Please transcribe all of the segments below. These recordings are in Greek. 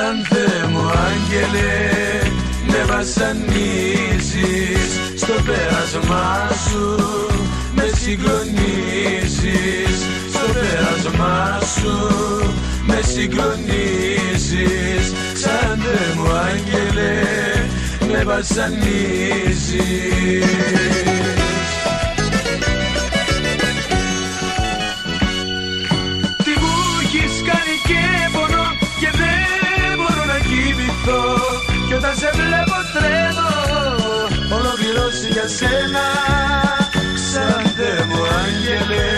Σαν Θεέ μου άγγελε με βασανίζεις, στο πέρασμά σου με συγκλονίζεις, στο πέρασμά σου με συγκλονίζεις. Σαν Θεέ μου άγγελε με βασανίζεις. Τι μου έχεις κάνει και πονώ και δεν μπορώ να κοιμηθώ, κι όταν σε βλέπω τρέμω ολοκληρώσει για σένα. Σαν Θεέ μου άγγελε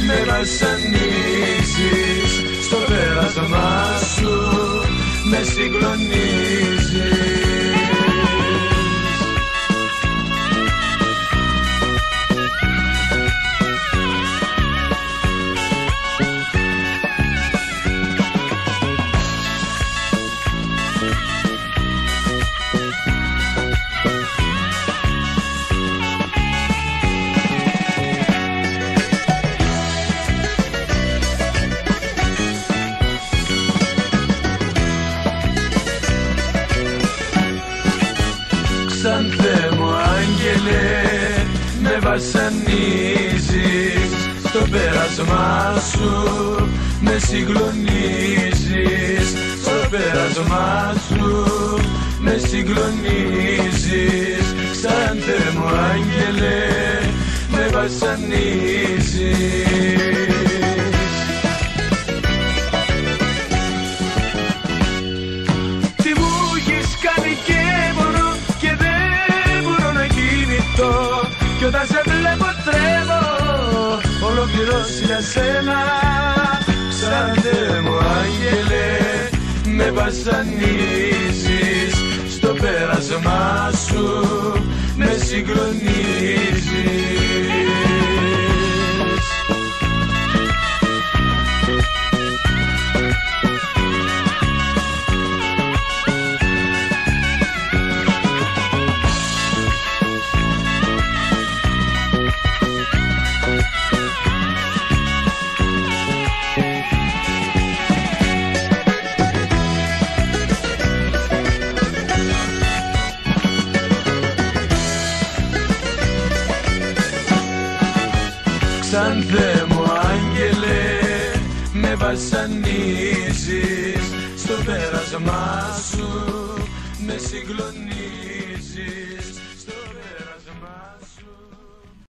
με βασανίζεις, στο πέρασμά σου με συγκλονίζεις. Σαν Θεέ μου άγγελε με βασανίζεις, στο πέρασμά σου με συγκλονίζεις, στο πέρασμά σου με συγκλονίζεις. Σαν Θεέ μου άγγελε με βασανίζεις. Τι μου έχεις κάνει και πονώ και δεν μπορώ να κοιμηθώ, κι όταν σε βλέπω τρέμω ολοκληρώσει για σένα. Σαν Θεέ μου άγγελε με βασανίζεις, στο πέρασμά σου με συγκλονίζεις. Σαν Θεέ μου άγγελε με βασανίζεις, στο πέρασμά σου με συγκλονίζεις.